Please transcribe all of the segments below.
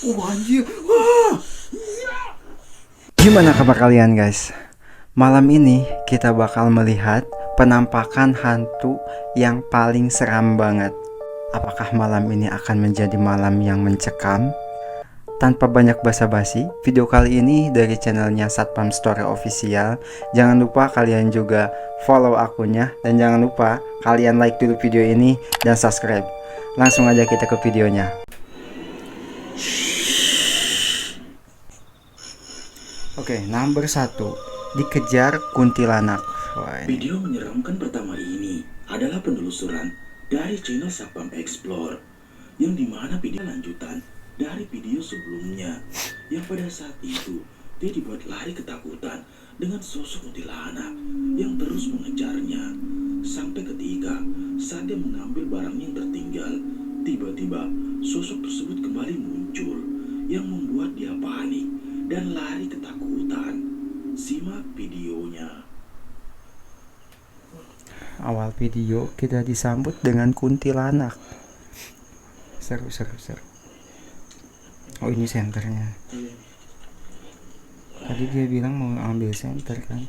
Anjir. Gimana kabar kalian guys? Malam ini kita bakal melihat penampakan hantu yang paling seram banget. Apakah malam ini akan menjadi malam yang mencekam? Tanpa banyak basa-basi, video kali ini dari channelnya Satpam Story Official. Jangan lupa kalian juga follow akunnya, dan jangan lupa kalian like dulu video ini dan subscribe. Langsung aja kita ke videonya. Oke, number 1, dikejar kuntilanak. Wah, ini. Video menyeramkan pertama ini adalah penelusuran dari channel Satpam Explore, yang dimana video lanjutan dari video sebelumnya, yang pada saat itu dia dibuat lari ketakutan dengan sosok kuntilanak yang terus mengejarnya, sampai ketika saat dia mengambil barang yang tertinggal, tiba-tiba sosok tersebut kembali muncul yang membuat dia panik dan lari ketakutan. Simak videonya. Awal video kita disambut dengan kuntilanak. Seru. Oh, ini senternya. Tadi dia bilang mau ambil senter kan.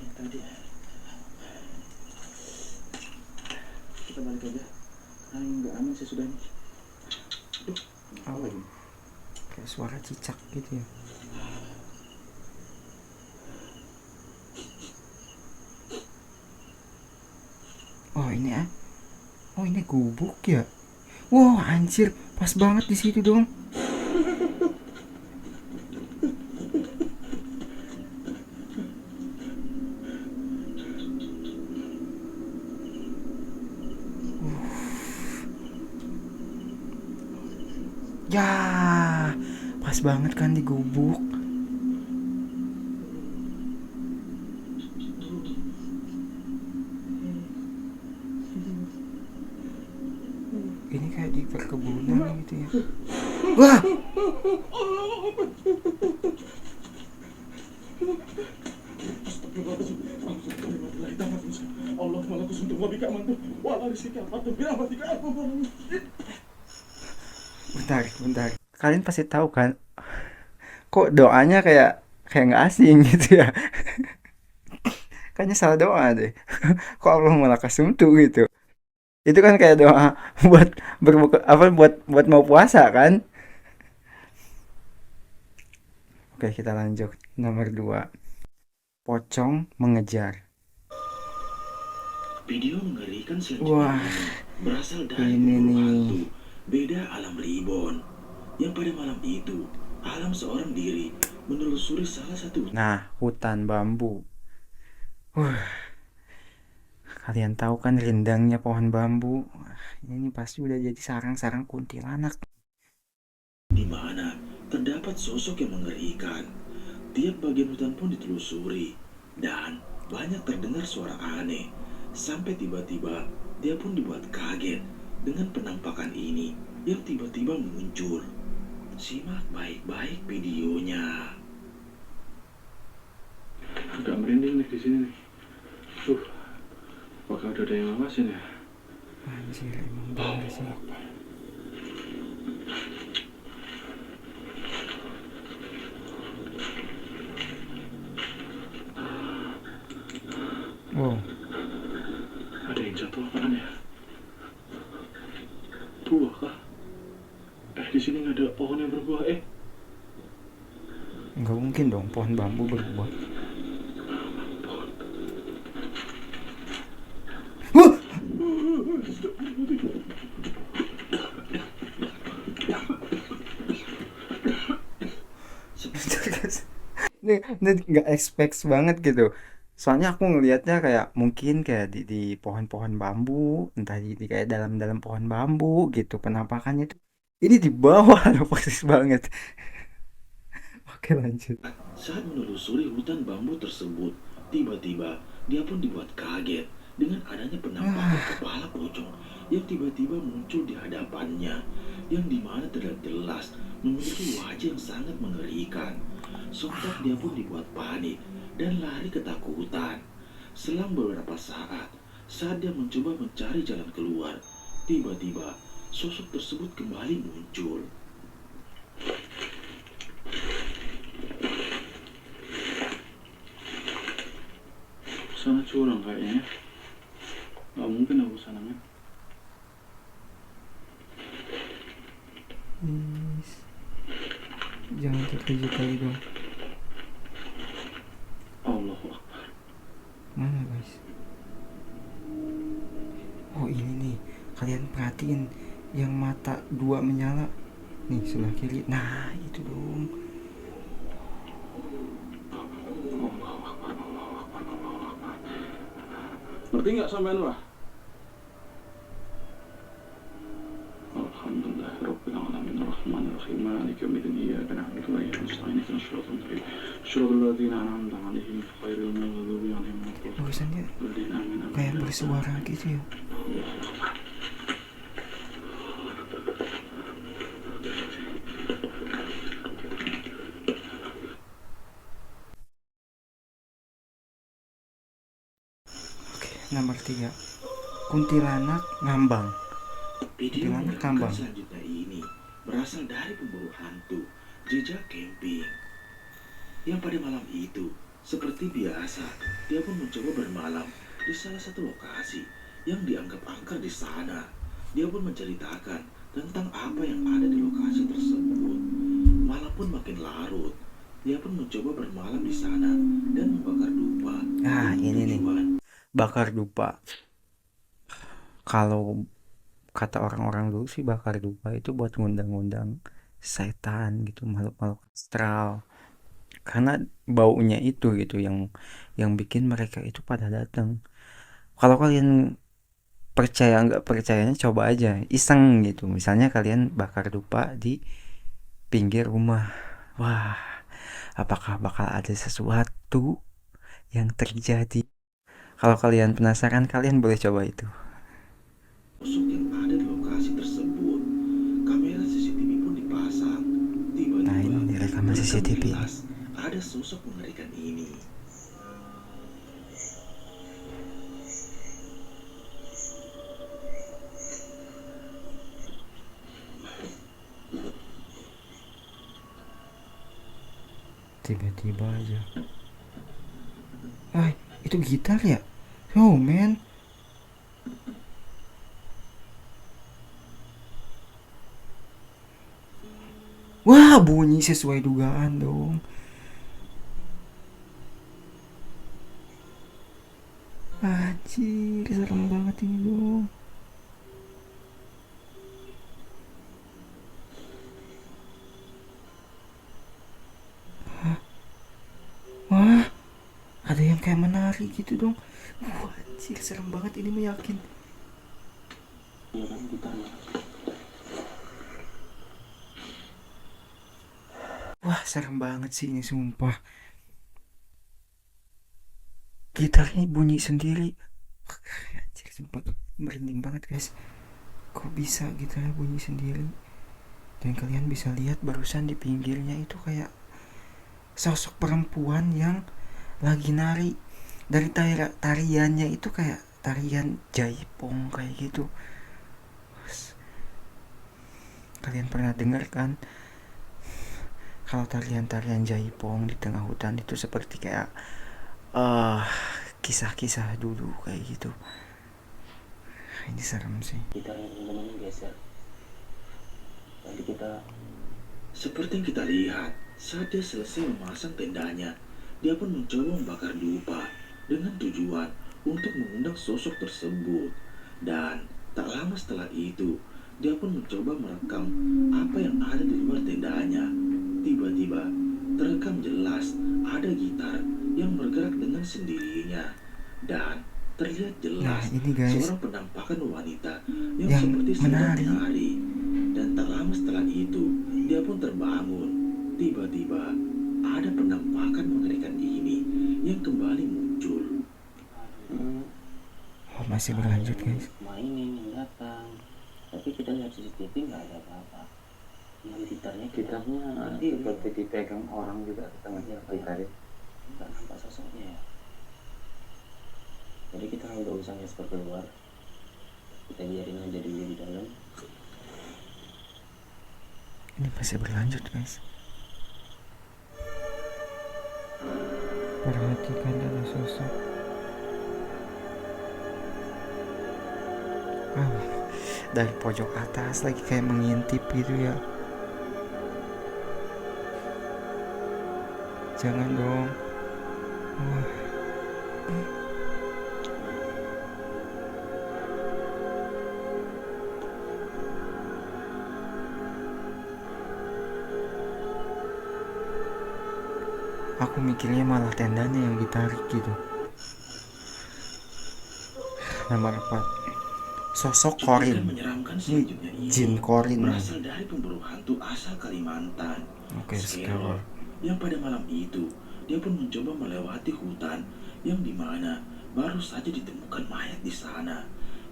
Kita balik aja. Nggak aman sih sudah nih. Oh, kayak suara cicak gitu ya. Oh, ini oh, ini gubuk ya. Wow, anjir, pas banget di situ dong. Ya, pas banget kan di gubuk. Ini kayak di perkebunan gitu ya. Wah, bentar. Kalian pasti tahu kan? Kok doanya kayak nggak asing gitu ya? Kayaknya salah doa deh. Kok Allah malah kasumtu gitu? Itu kan kayak doa buat berbuka apa buat mau puasa kan? Oke, kita lanjut. Nomor 2. Pocong mengejar. Video mengerikan Wah, selanjutnya berasal dari ini pemburu nih. hantu beda alam Reborn, yang pada malam itu alam seorang diri menelusuri salah satu. Nah, hutan bambu. Kalian tahu kan rindangnya pohon bambu. Ini pasti udah jadi sarang-sarang kuntilanak. Di mana terdapat sosok yang mengerikan. Tiap bagian hutan pun ditelusuri dan banyak terdengar suara aneh, sampai tiba-tiba dia pun dibuat kaget dengan penampakan ini yang tiba-tiba muncul. Simak baik-baik videonya. Agak merinding nih di sini nih. Apakah udah ada yang ngawasin ya? Anjir, emang bener sih. Wow, Ada yang jatuh apaan ya? Buah kah? Di sini nggak ada pohon yang berbuah. nggak mungkin dong pohon bambu berbuah. Wah! Ini nggak expect banget gitu. Soalnya aku ngelihatnya kayak mungkin kayak di pohon-pohon bambu, entah di kayak dalam pohon bambu gitu penampakannya tuh. Ini di bawah loh, persis banget. Oke, lanjut. Saat menelusuri hutan bambu tersebut, tiba-tiba dia pun dibuat kaget dengan adanya penampakan kepala pocong yang tiba-tiba muncul di hadapannya, yang dimana terlihat jelas memiliki wajah yang sangat mengerikan. Sontak dia pun dibuat panik dan lari ketakutan. Selang beberapa saat dia mencoba mencari jalan keluar, tiba-tiba sosok tersebut kembali muncul. Sana curang kayaknya. Gak mungkin aku sananya. Please. Jangan terkejut lagi dong. Allahu Akbar. Mana guys? Oh ini nih, kalian perhatiin yang mata dua menyala. Nih sebelah kiri. Nah itu dong. Ngerti nggak sampean lah? Alhamdulillah Rabbil Alamin Ar-Rahman Ar-Rahim Maliki Yawmiddin Iyyaka na'budu wa iyyaka nasta'in ihdinas siratal mustaqim Shiratal ladzina an'amta 'alaihim ghairil maghdubi 'alaihim waladdallin. Barusannya Amin amin. kayak bersuara gitu ya. Oke, nomor 3. Kuntilanak ngambang. Video Kuntilanak menyeramkan ngambang. selanjutnya ini berasal dari pemburu hantu jejak camping. Yang pada malam itu, seperti biasa, dia pun mencoba bermalam di salah satu lokasi yang dianggap angker di sana. Dia pun menceritakan tentang apa yang ada di lokasi tersebut. Malam pun makin larut. Dia pun mencoba bermalam di sana dan membakar dupa. Ah, dengan ini nih. tujuan Bakar dupa. Kalau kata orang-orang dulu sih bakar dupa itu buat ngundang-ngundang setan gitu, makhluk-makhluk astral. Karena baunya itu gitu yang bikin mereka itu pada datang. Kalau kalian percaya nggak percayanya coba aja iseng gitu. Misalnya kalian bakar dupa di pinggir rumah. Wah, apakah bakal ada sesuatu yang terjadi? Kalau kalian penasaran, kalian boleh coba itu. sosok yang ada di lokasi tersebut. Kamera CCTV pun dipasang. Nah, Tiba-tiba ini rekaman terekam CCTV ini. jelas ada sosok mengerikan ini. Tiba-tiba aja. Ah, itu gitar ya? Oh, man. Wah, bunyi sesuai dugaan dong. Anjir, serem banget ini dong. Wah, ada yang kayak menari gitu dong. Wah, anjir, serem banget ini meyakin. Iya kan gitarnya. Wah, serem banget sih ini sumpah. Gitarnya bunyi sendiri. Anjir, sumpah merinding banget guys. Kok bisa gitarnya bunyi sendiri? Dan kalian bisa lihat barusan di pinggirnya itu kayak sosok perempuan yang lagi nari. Dari tariannya itu kayak tarian jaipong kayak gitu. Kalian pernah dengar kan kalau tarian-tarian jaipong di tengah hutan itu seperti kayak kisah-kisah dulu kayak gitu. Ini serem sih. Gitarnya teman-teman geser. Nanti kita Seperti yang kita lihat, saat dia selesai memasang tendanya, dia pun mencoba membakar dupa dengan tujuan untuk mengundang sosok tersebut. Dan tak lama setelah itu, dia pun mencoba merekam apa yang ada di luar tendanya. Tiba-tiba, terekam jelas ada gitar yang bergerak dengan sendirinya. Dan terlihat Nah, jelas ini guys seorang penampakan wanita yang yang seperti sedang menari. menari. Dan tak lama setelah itu, dia pun terbangun. Tiba-tiba, ada penampakan mengerikan ini yang kembali muncul. Oh, masih berlanjut guys. mainin yang datang. Tapi kita lihat CCTV nggak ada apa-apa. Yang gitarnya nanti seperti dipegang orang juga tangannya ditarik. nggak nampak sosoknya ya. Jadi kita nggak usah ngesper keluar. Kita biarin aja dulu di dalam. Ini masih berlanjut guys. Perhatikan ada sosok Ah, dari pojok atas lagi kayak mengintip gitu ya. Jangan dong. Wah. Aku mikirnya malah tendanya yang ditarik gitu. Nomor 4, sosok Cuplikan Korin. menyeramkan Ini selanjutnya Jin Korin nih. berasal dari pemburu hantu asal Kalimantan, Oke, Skeror, sekarang yang pada malam itu dia pun mencoba melewati hutan yang dimana baru saja ditemukan mayat di sana,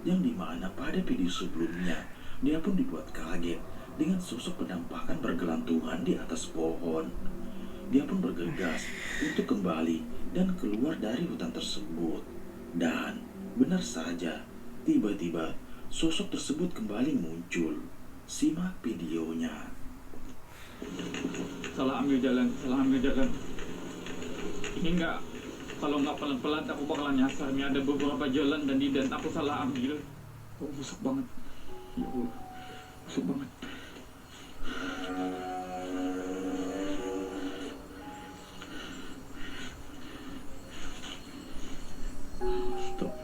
yang dimana pada video sebelumnya dia pun dibuat kaget dengan sosok penampakan bergelantungan di atas pohon. Dia pun bergegas untuk kembali dan keluar dari hutan tersebut. Dan benar saja, tiba-tiba sosok tersebut kembali muncul. Simak videonya. Salah ambil jalan. Ini enggak, kalau nggak pelan-pelan aku bakalan nyasar. Ini ada beberapa jalan dan aku salah ambil. Oh, busuk banget. Ya Allah, busuk banget. Stop.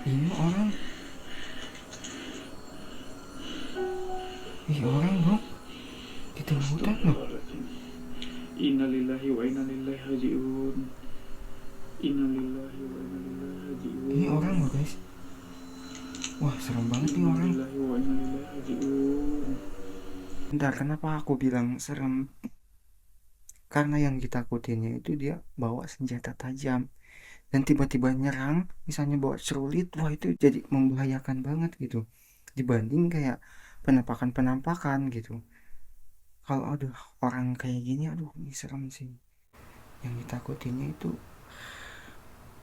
ini orang. Orang bro di tengah hutan loh. Innalillahi wa inna ilaihi raji'un. Innalillahi wa inna ilaihi raji'un. Ini orang loh guys. Wah serem banget nih orang. Innalillahi wa inna ilaihi raji'un. Bentar, kenapa aku bilang serem? Karena yang ditakutinnya itu dia bawa senjata tajam dan tiba-tiba nyerang, misalnya bawa celurit. Wah itu jadi membahayakan banget gitu, dibanding kayak penampakan gitu. Kalau aduh orang kayak gini, aduh ini serem sih. Yang ditakutinnya itu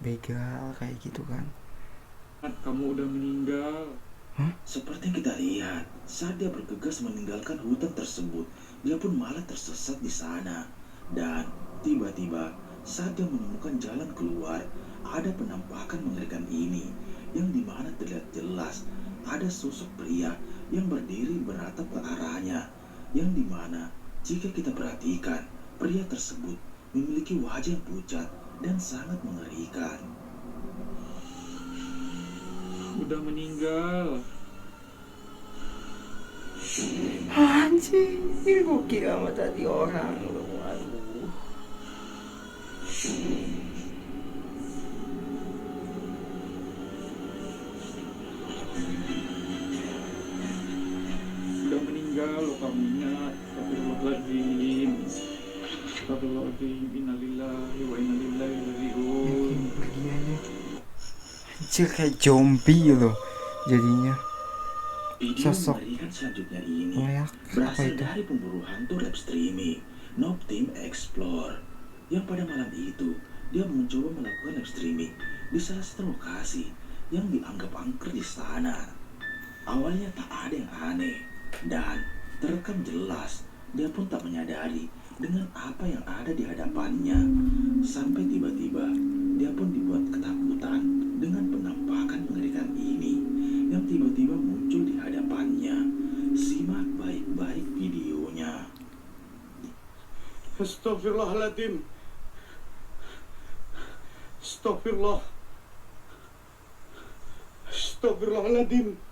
begal kayak gitu kan. Kamu udah meninggal. Seperti yang kita lihat, saat dia bergegas meninggalkan hutan tersebut, dia pun malah tersesat di sana. Dan tiba-tiba saat dia menemukan jalan keluar, ada penampakan mengerikan ini, yang dimana terlihat jelas ada sosok pria yang berdiri beratap ke arahnya, yang dimana jika kita perhatikan, pria tersebut memiliki wajah yang pucat dan sangat mengerikan. Udah meninggal. Anjing, gue kira sama tadi orang loh. Aduh. Udah meninggal lo kamunya. Astagfirullahaladzim. Astagfirullahaladzim. Innalillahi wa inna ilaihi raji'un. Yakin pergi aja. Anjir kayak zombie loh jadinya. Video Sosok mengerikan selanjutnya ini leak apa berasal itu? dari pemburu hantu live streaming Noob Team Explore, yang pada malam itu dia mencoba melakukan live streaming di salah satu lokasi yang dianggap angker di sana. Awalnya tak ada yang aneh dan terekam jelas, dia pun tak menyadari dengan apa yang ada di hadapannya, sampai tiba-tiba dia pun dibuat ketakutan dengan penampakan mengerikan ini yang tiba-tiba muncul di hadapannya. Simak baik-baik videonya. Astagfirullahaladzim. Astagfirullah. Astagfirullahaladzim.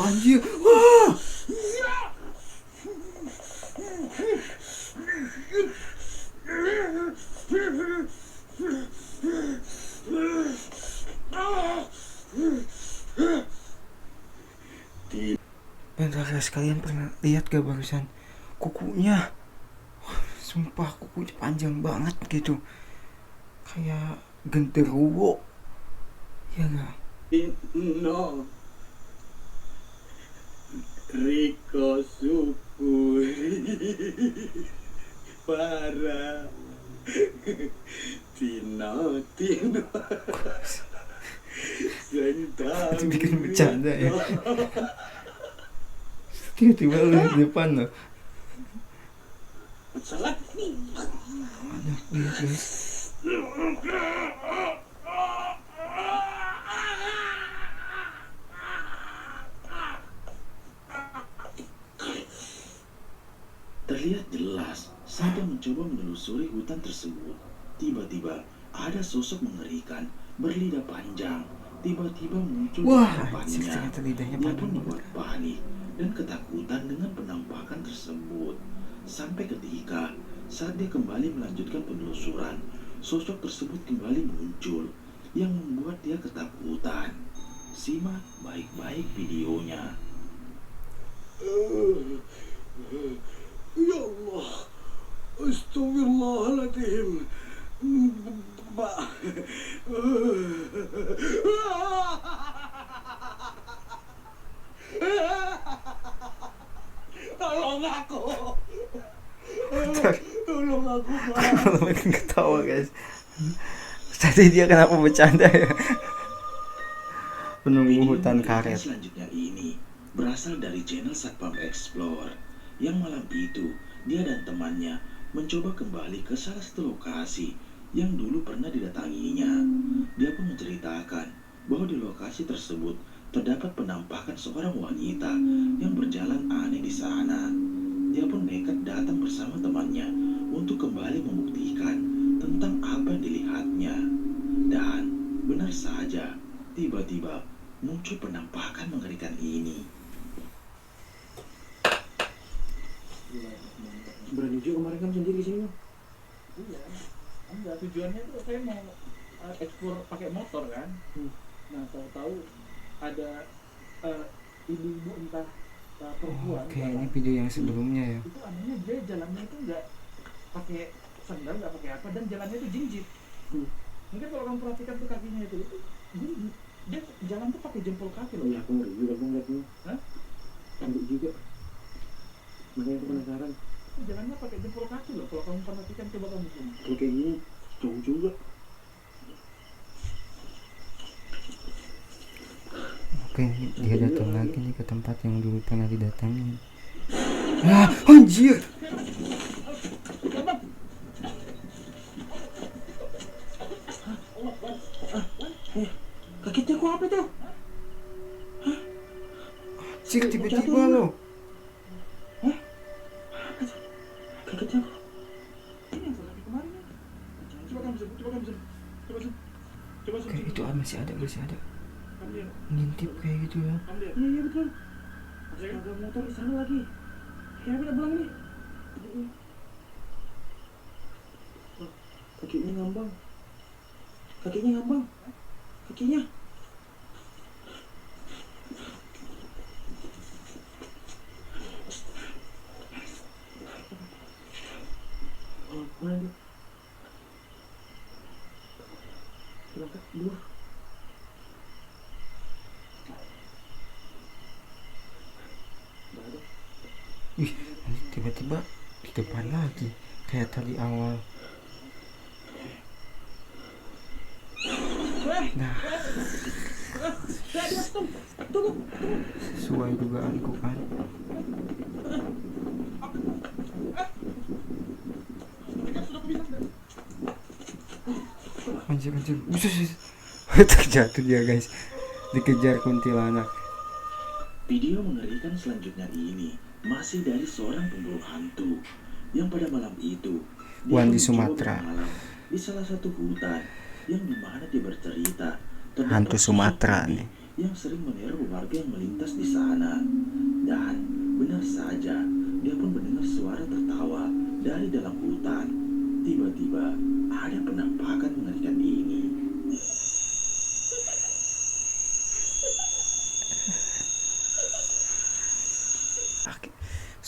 Anjir. Wah. Bentar guys, kalian pernah lihat gak barusan kukunya? Wah, sumpah kukunya panjang banget gitu, kayak genderuwo, ya gak? No. Riko suku. Parah. Tino. Sentang. Itu bikin bercanda ya. Tiba-tiba lu di depan loh. Salah. Aduh, lihat guys. Terlihat jelas saat dia mencoba menelusuri hutan tersebut. Tiba-tiba ada sosok mengerikan berlidah panjang. Tiba-tiba muncul di Wah, hadapannya. anjir, ternyata lidahnya Dia panjang pun banget. dibuat panik dan ketakutan dengan penampakan tersebut. Sampai ketika saat dia kembali melanjutkan penelusuran, sosok tersebut kembali muncul yang membuat dia ketakutan. Simak baik-baik videonya. Ya Allah. Astagfirullahaladzim. Mbak. Tolong aku. Tolong aku, Mbak. Malah makin ketawa guys. Tadi dia kenapa bercanda ya? Penunggu Video hutan berita karet. selanjutnya ini berasal dari channel Satpam Explore yang malam itu dia dan temannya mencoba kembali ke salah satu lokasi yang dulu pernah didatanginya. Dia pun menceritakan bahwa di lokasi tersebut terdapat penampakan seorang wanita yang berjalan aneh di sana. Dia pun nekat datang bersama temannya untuk kembali membuktikan tentang apa yang dilihatnya. Dan benar saja, tiba-tiba muncul penampakan mengerikan ini. Berani juga kemarin kan sendiri sini kan? Iya, enggak, tujuannya tuh saya mau eksplor pakai motor kan. Nah, tahu-tahu ada ibu-ibu entah perempuan. Oke, ini video yang sebelumnya ya. Itu anehnya dia jalannya itu nggak pakai sandal, nggak pakai apa, dan jalannya itu jinjit. Mungkin kalau kamu perhatikan tuh kakinya itu jinjit. Dia jalan tuh pakai jempol kaki loh. Iya, aku ngeri juga aku ngeliatnya. Hah? Ngeri juga. Makanya aku penasaran. Itu jalannya pakai jempol kaki loh. Kalau kamu perhatikan, coba kamu zoom. Kalau kayak gini, jauh juga. Oke, dia datang lagi nih ke tempat yang dulu pernah didatangi. Ah, anjir. Kagetnya aku apa tuh? Anjir, tiba-tiba loh. Kagetnya aku. Ini yang saya kemarin ya. Coba kamu zoom, coba kamu zoom. Coba zoom. Coba zoom. Oke, itu masih ada. Kamu lihat, Ngintip kayak gitu ya. kamu lihat. Iya betul. Saya kan? Ada motor di sana lagi. Kayak apa bilang ini? Kakinya ngambang. Kakinya ngambang. Kakinya. Oh, mana dia? Berangkat dua. Nggak ada. Ih, tiba-tiba di depan lagi kayak tadi awal. Nah, sesuai dugaanku kan. Anjir. Buset. Terjatuh dia guys. Dikejar kuntilanak. Video mengerikan selanjutnya ini masih dari seorang pemburu hantu yang pada malam itu dia Wan di mencoba Sumatera. bermalam di salah satu hutan yang dimana dia bercerita terdapat Hantu sosok Sumatera putih nih. yang sering meneror warga yang melintas di sana. Dan benar saja dia pun mendengar suara tertawa dari dalam hutan. Tiba-tiba ada penampakan mengerikan ini.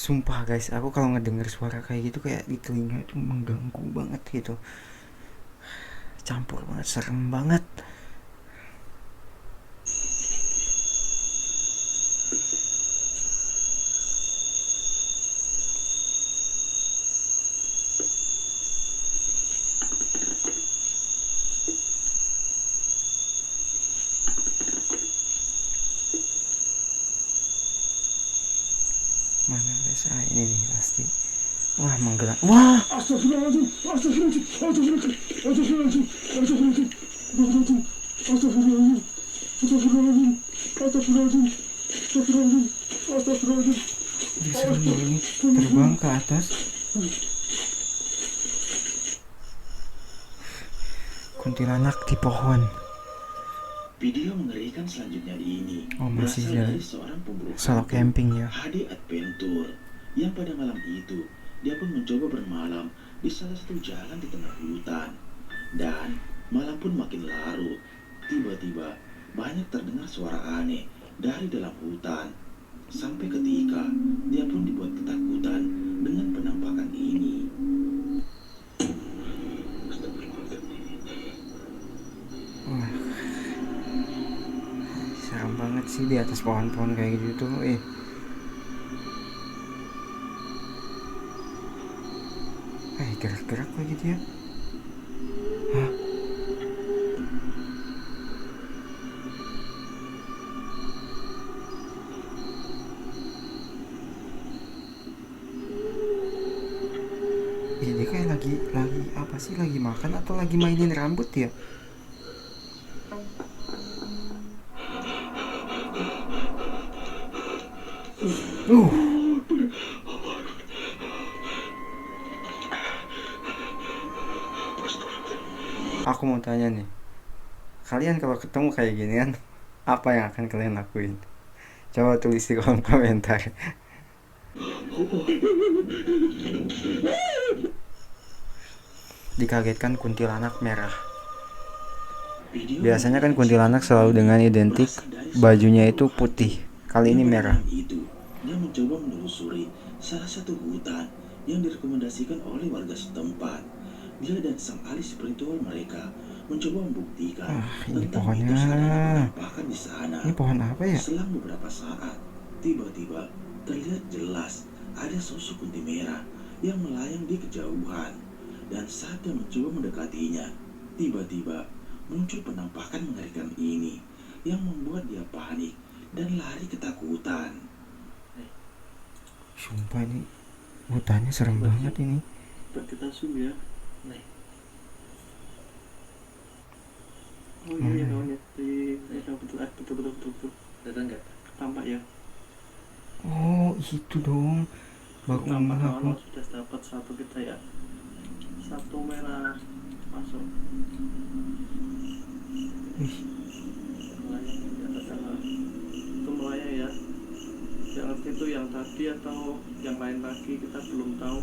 Sumpah guys, aku kalau ngedenger suara kayak gitu kayak di telinga itu mengganggu banget gitu. Campur banget, serem banget. Mana guys? Ah, ini nih pasti. Wah, menggerak. Wah, Astagfirullahaladzim, astagfirullahaladzim, astagfirullahaladzim, astagfirullahaladzim, astagfirullahaladzim, astagfirullahaladzim, astagfirullahaladzim, astagfirullahaladzim, astagfirullahaladzim, astagfirullahaladzim, astagfirullahaladzim. bisa ini terbang ke atas. Kuntilanak di pohon. Video mengerikan selanjutnya ini Oh, masih berasal jalan. dari seorang pemburu Solo hantu, camping ya. HD Adventure, yang pada malam itu dia pun mencoba bermalam di salah satu jalan di tengah hutan. Dan malam pun makin larut. Tiba-tiba banyak terdengar suara aneh dari dalam hutan. Sampai ketika dia pun dibuat ketakutan dengan penampakan ini. Wah, serem banget sih di atas pohon-pohon kayak gitu tuh. Gerak-gerak lagi dia. Hah? Ini kayak lagi apa sih, lagi makan atau lagi mainin rambut ya? Aku mau tanya nih, kalian kalau ketemu kayak ginian, apa yang akan kalian lakuin? Coba tulis di kolom komentar. Dikagetkan kuntilanak merah. Video Biasanya kan kuntilanak selalu dengan identik bajunya itu putih. Kali ini merah. Itu, dia mencoba menelusuri salah satu hutan yang direkomendasikan oleh warga setempat. Dia dan sang ahli spiritual mereka mencoba membuktikan ini tentang pohonnya. mitos adanya penampakan di sana. Ini pohon apa ya? Selang beberapa saat, tiba-tiba terlihat jelas ada sosok kunti merah yang melayang di kejauhan. Dan saat dia mencoba mendekatinya, tiba-tiba muncul penampakan mengerikan ini yang membuat dia panik dan lari ketakutan. Sumpah ini hutannya serem banget ini. Kita zoom ya. Nih. Oh Mana iya ya? kawan ya. Betul. Datang nggak? Tampak ya. Oh itu dong. Baru Tampak ngomong kawan aku. sudah dapat satu kita ya. Satu merah masuk. Wih, Melayang di atas sana. Itu melayang ya. Yang itu yang tadi atau yang lain lagi kita belum tahu.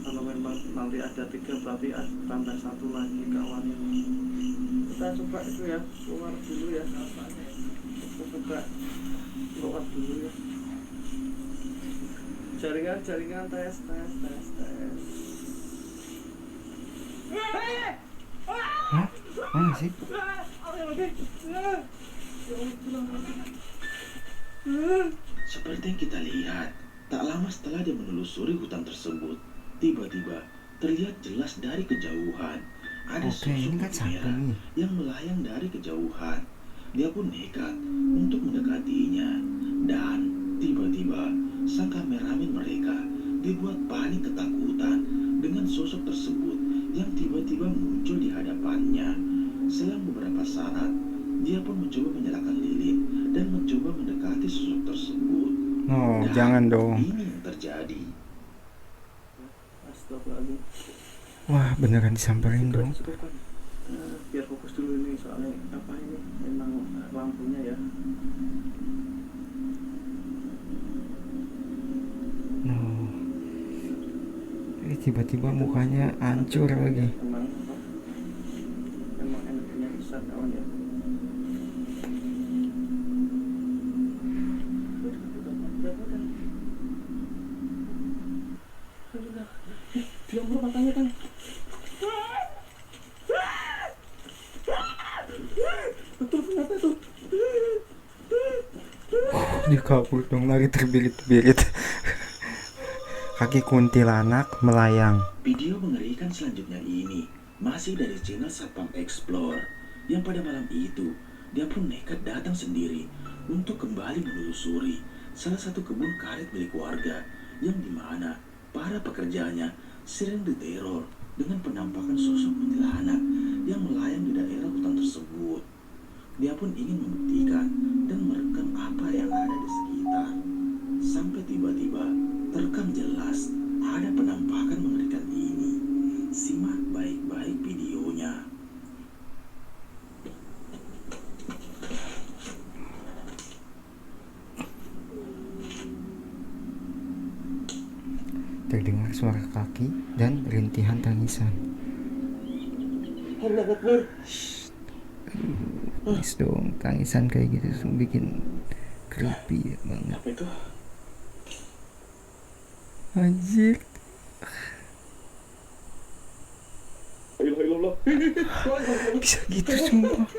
Kalau memang nanti ada 3 berarti tambah 1 lagi kawan. Kita coba itu ya, keluar dulu ya. Kita coba keluar dulu ya. Jaringan tes. hah? Mana sih? Seperti yang kita lihat, tak lama setelah dia menelusuri hutan tersebut, tiba-tiba terlihat jelas dari kejauhan ada Oke, ini kan kunti samping merah nih. yang melayang dari kejauhan. Dia pun nekat untuk mendekatinya, dan tiba-tiba sang kameramen mereka dibuat panik ketakutan dengan sosok tersebut yang tiba-tiba muncul di hadapannya. Selang beberapa saat, dia pun mencoba menyalakan lilin dan mencoba mendekati sosok tersebut. No, Dan jangan dong. ini yang terjadi. Astagfirullahaladzim. Wah, beneran disamperin dong. Cukup kan? Biar fokus dulu ini soalnya apa ini memang lampunya ya. No. Tiba-tiba mukanya hancur lagi. Memang apa? Memang energinya besar kawan ya. Dia mau matanya kan. Betul ternyata tuh. Dia kabur dong, lari terbirit-birit. Kaki kuntilanak melayang. Video mengerikan selanjutnya ini masih dari channel Satpam Explore, yang pada malam itu dia pun nekat datang sendiri untuk kembali menelusuri salah satu kebun karet milik warga yang dimana para pekerjanya sering diteror dengan penampakan sosok kuntilanak yang melayang di daerah hutan tersebut. Dia pun ingin membuktikan dan merekam apa yang ada di sekitar. Sampai tiba-tiba terekam jelas ada penampakan mengerikan ini. Simak baik-baik videonya. Terdengar suara kaki dan rintihan tangisan. Allah Akbar. Please dong, tangisan kayak gitu tuh bikin creepy banget. Apa itu? Anjir. La ilaha illallah. Bisa gitu sumpah.